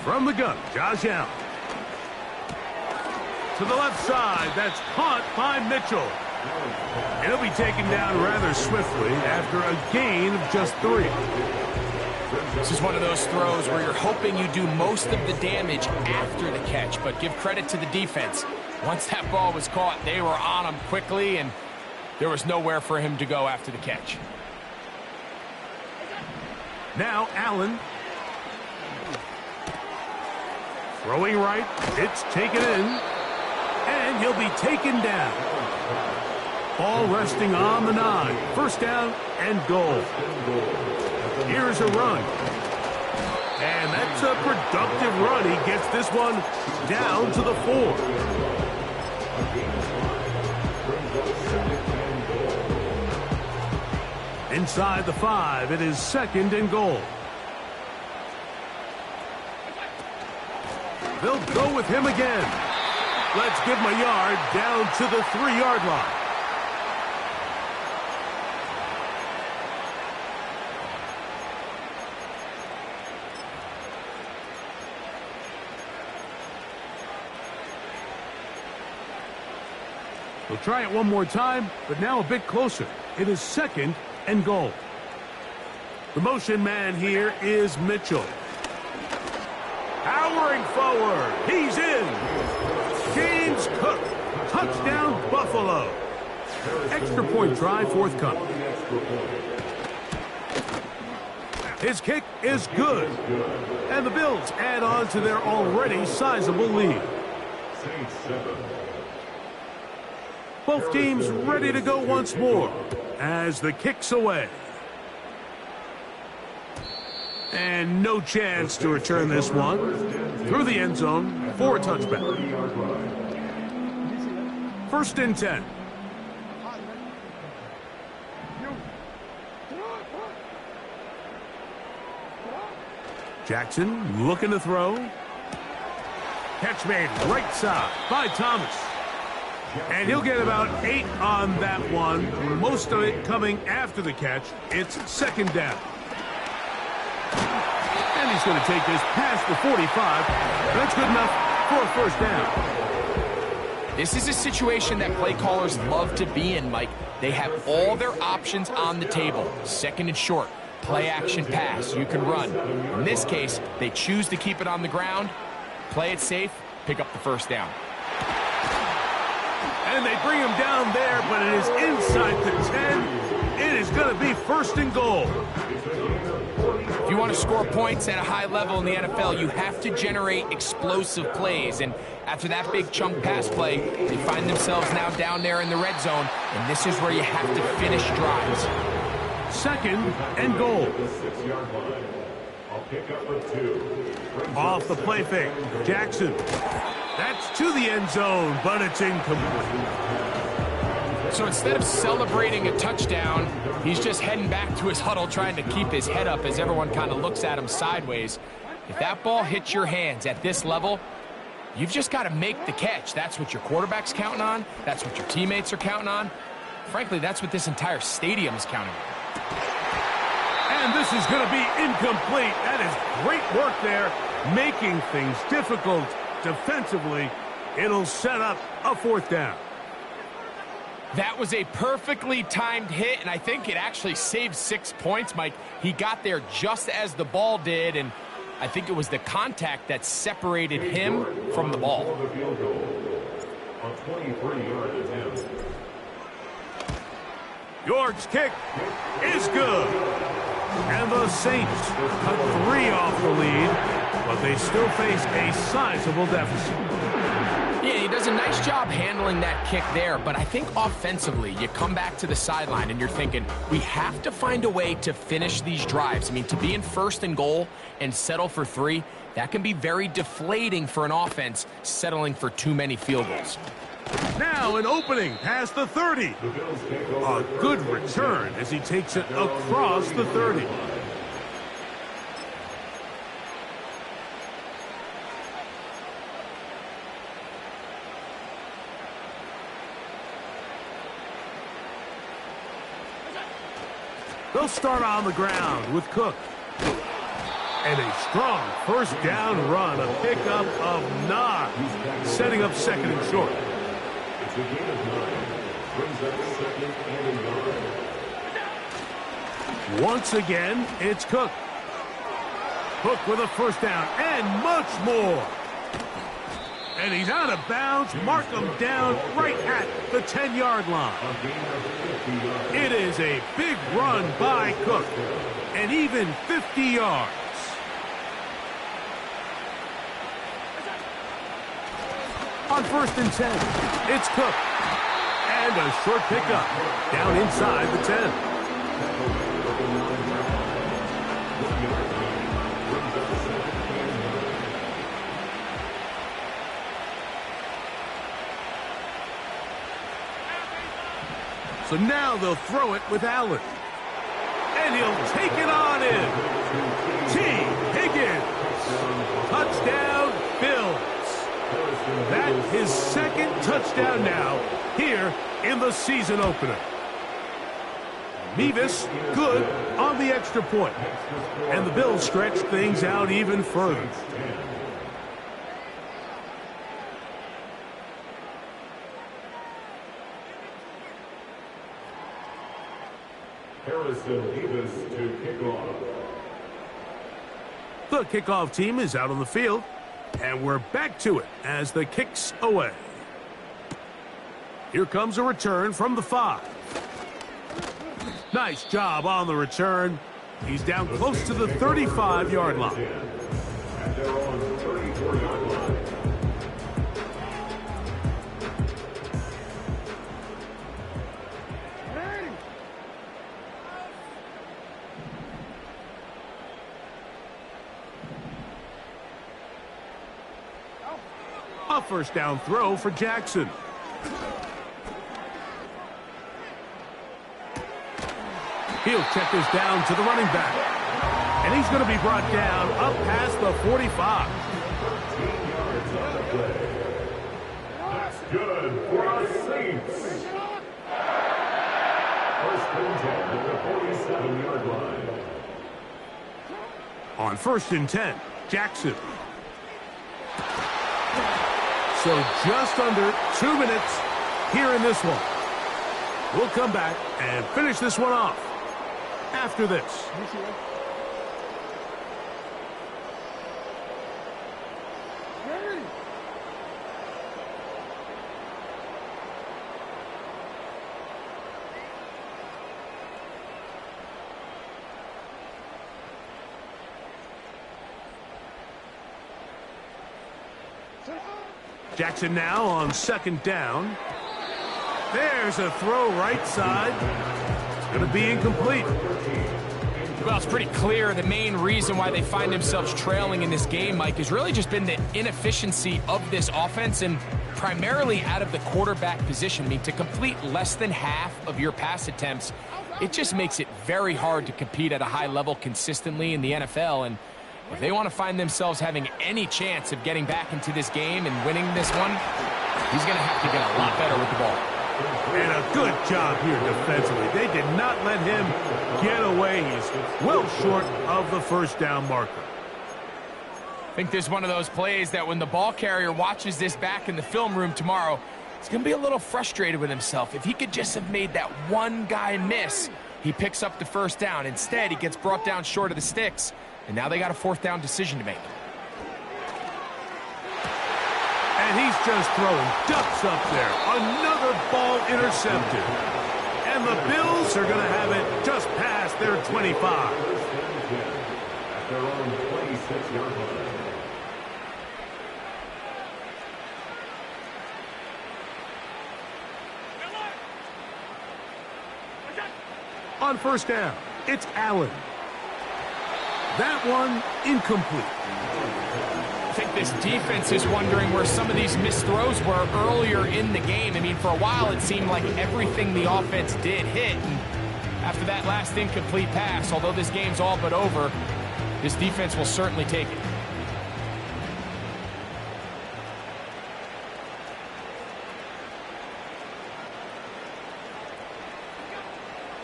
From the gun, Josh Allen. To the left side, that's caught by Mitchell. And he'll be taken down rather swiftly after a gain of just 3. This is one of those throws where you're hoping you do most of the damage after the catch, but give credit to the defense. Once that ball was caught, they were on him quickly, and there was nowhere for him to go after the catch. Now Allen. Throwing right, it's taken in, and he'll be taken down. Ball resting on the 9. 1st down and goal. Here's a run. And that's a productive run. He gets this one down to the 4. Inside the 5, it is 2nd and goal. They'll go with him again. Let's give him a yard down to the 3-yard line. We'll try it one more time, but now a bit closer. It is 2nd and goal. The motion man here is Mitchell. Powering forward. He's in. James Cook. Touchdown, Buffalo. Extra point try forthcoming. His kick is good. And the Bills add on to their already sizable lead. Both teams ready to go once more as the kick's away. And no chance to return this one. Through the end zone for a touchback. 1st and 10. Jackson looking to throw. Catch made right side by Thomas. And he'll get about 8 on that one. Most of it coming after the catch. It's 2nd down. And he's going to take this past the 45. That's good enough for a 1st down. This is a situation that play callers love to be in, Mike. They have all their options on the table. 2nd and short, play action pass, you can run. In this case, they choose to keep it on the ground, play it safe, pick up the 1st down. And they bring him down there, but it is inside the 10. It is going to be 1st and goal. If you want to score points at a high level in the NFL, you have to generate explosive plays. And after that big chunk pass play, they find themselves now down there in the red zone. And this is where you have to finish drives. 2nd and goal. Off the play fake. Jackson. That's to the end zone, but it's incomplete. So instead of celebrating a touchdown, he's just heading back to his huddle trying to keep his head up as everyone kind of looks at him sideways. If that ball hits your hands at this level, you've just got to make the catch. That's what your quarterback's counting on. That's what your teammates are counting on. Frankly, that's what this entire stadium is counting on. And this is going to be incomplete. That is great work there making things difficult defensively. It'll set up a fourth down. That was a perfectly timed hit, and I think it actually saved 6 points, Mike. He got there just as the ball did, and I think it was the contact that separated him from the ball. A 23-yard attempt. York's kick is good. And the Saints cut 3 off the lead, but they still face a sizable deficit. Yeah, he does a nice job handling that kick there, but I think offensively, you come back to the sideline and you're thinking, we have to find a way to finish these drives. I mean, to be in first and goal and settle for 3, that can be very deflating for an offense settling for too many field goals. Now an opening past the 30. A good return as he takes it across the 30. They'll start on the ground with Cook. And a strong first down run, a pickup of 9, setting up second and short. It's a gain of 9. Brings up second and a yard. Once again, it's Cook. Cook with a first down and much more. And he's out of bounds. Mark him down right at the 10-yard line. It is a big run by Cook. And even 50 yards. On first and 10, it's Cook. And a short pickup down inside the 10. So now they'll throw it with Allen. And he'll take it on in. T. Higgins. Touchdown, Bills. That's his second touchdown now here in the season opener. Mevis good on the extra point. And the Bills stretch things out even further. Harrison Davis to kick off. The kickoff team is out on the field. And we're back to it as the kick's away. Here comes a return from the 5. Nice job on the return. He's down close to the 35-yard line. And they're on the 34-yard line. A first down throw for Jackson. He'll check this down to the running back. And he's going to be brought down up past the 45. 13 yards on the play. That's good for the Saints. First and 10 at the 47-yard line. On first and 10, Jackson. So just under 2 minutes here in this one. We'll come back and finish this one off after this. Jackson now on second down. There's a throw right side. It's going to be incomplete. Well, it's pretty clear the main reason why they find themselves trailing in this game, Mike, has really just been the inefficiency of this offense and primarily out of the quarterback position. I mean, to complete less than half of your pass attempts, it just makes it very hard to compete at a high level consistently in the NFL. And if they want to find themselves having any chance of getting back into this game and winning this one, he's going to have to get a lot better with the ball. And a good job here defensively. They did not let him get away. He's well short of the first down marker. I think this is one of those plays that when the ball carrier watches this back in the film room tomorrow, he's going to be a little frustrated with himself. If he could just have made that one guy miss, he picks up the first down. Instead, he gets brought down short of the sticks, and now they got a fourth down decision to make. And he's just throwing ducks up there. Another ball intercepted. And the Bills are going to have it just past their 25. At their own 26-yard line. On first down, it's Allen. That one incomplete. I think this defense is wondering where some of these missed throws were earlier in the game. I mean, for a while it seemed like everything the offense did hit. And after that last incomplete pass, although this game's all but over, this defense will certainly take it.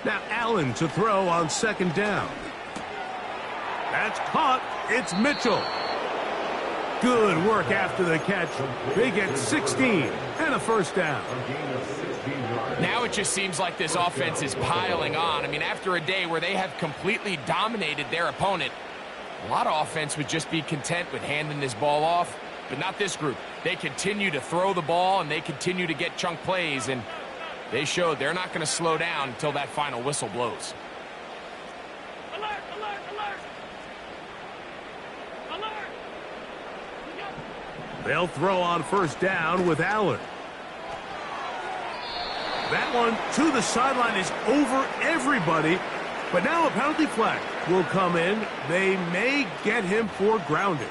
Now Allen to throw on second down. That's caught. It's Mitchell. Good work after the catch. They get 16 and a first down. Now it just seems like this offense is piling on. I mean, after a day where they have completely dominated their opponent, a lot of offense would just be content with handing this ball off, but not this group. They continue to throw the ball, and they continue to get chunk plays, and they showed they're not going to slow down until that final whistle blows. Alert, alert, alert. Alert. They'll throw on first down with Allen. That one to the sideline is over everybody, but now a penalty flag will come in. They may get him for grounding.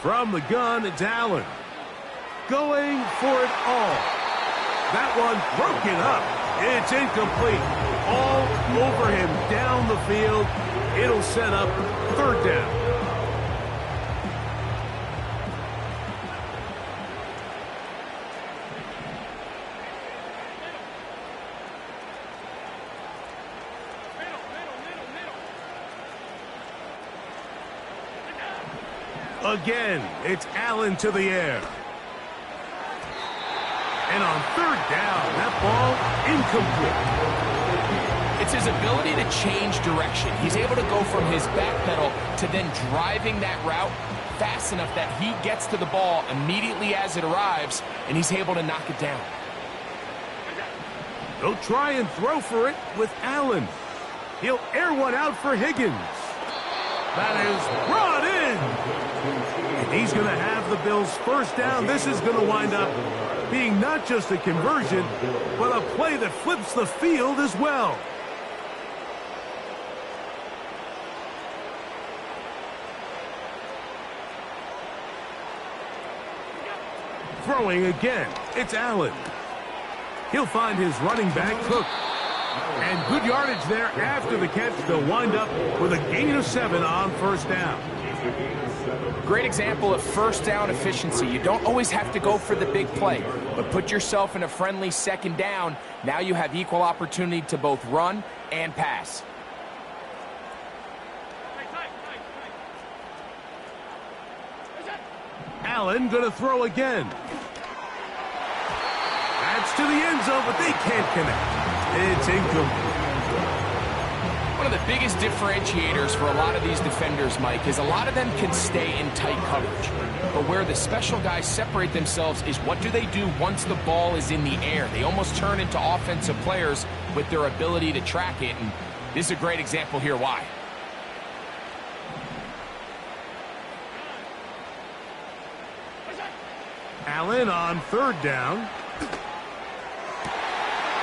From the gun, it's Allen. Going for it all. That one broken up. It's incomplete. All over him down the field. It'll set up third down. Again, it's Allen to the air. And on third down, that ball incomplete. It's his ability to change direction. He's able to go from his back pedal to then driving that route fast enough that he gets to the ball immediately as it arrives, and he's able to knock it down. They'll try and throw for it with Allen. He'll air one out for Higgins. That is brought in. And he's going to have the Bills first down. This is going to wind up being not just a conversion, but a play that flips the field as well. Throwing again, it's Allen. He'll find his running back, Cook. And good yardage there after the catch. They'll wind up with a gain of 7 on first down. Great example of first down efficiency. You don't always have to go for the big play, but put yourself in a friendly second down. Now you have equal opportunity to both run and pass. Allen going to throw again. That's to the end zone, but they can't connect. It's incomplete. One of the biggest differentiators for a lot of these defenders, Mike, is a lot of them can stay in tight coverage. But where the special guys separate themselves is what do they do once the ball is in the air? They almost turn into offensive players with their ability to track it, and this is a great example here why. Allen on third down.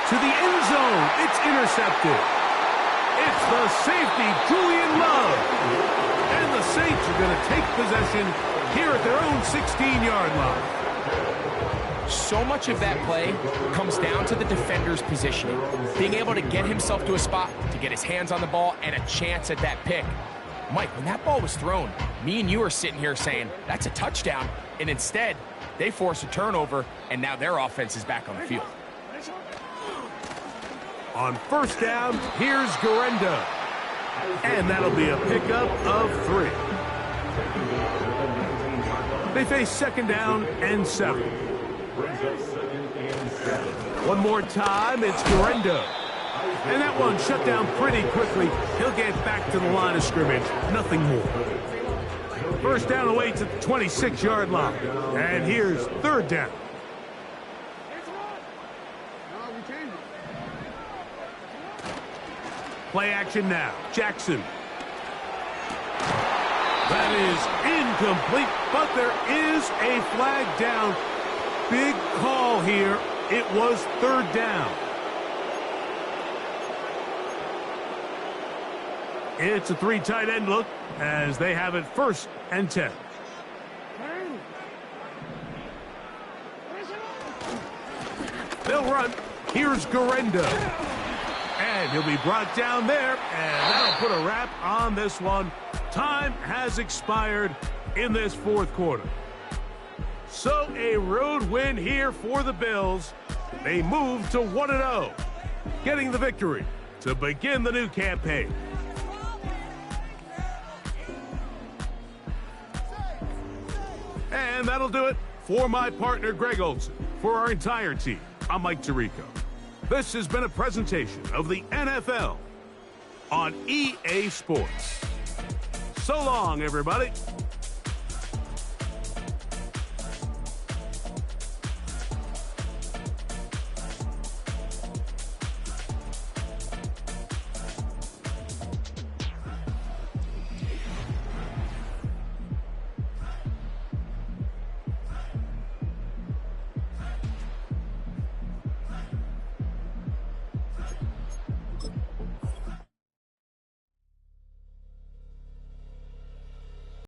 To the end zone. It's intercepted. It's the safety, Julian Love. And the Saints are going to take possession here at their own 16-yard line. So much of that play comes down to the defender's positioning, being able to get himself to a spot, to get his hands on the ball, and a chance at that pick. Mike, when that ball was thrown, me and you are sitting here saying, that's a touchdown, and instead, they force a turnover, and now their offense is back on the field. On first down, here's Garenda. And that'll be a pickup of 3. They face second down and 7. One more time, it's Garenda. And that one shut down pretty quickly. He'll get back to the line of scrimmage. Nothing more. First down away to the 26-yard line. And here's third down. Play action now. Jackson. That is incomplete, but there is a flag down. Big call here. It was third down. It's a 3 tight end look as they have it first and 10. They'll run. Here's Garenda. And he'll be brought down there, and that'll put a wrap on this one. Time has expired in this fourth quarter. So a road win here for the Bills. They move to 1-0, getting the victory to begin the new campaign. And that'll do it for my partner, Greg Olson. For our entire team, I'm Mike Tirico. This has been a presentation of the NFL on EA Sports. So long, everybody.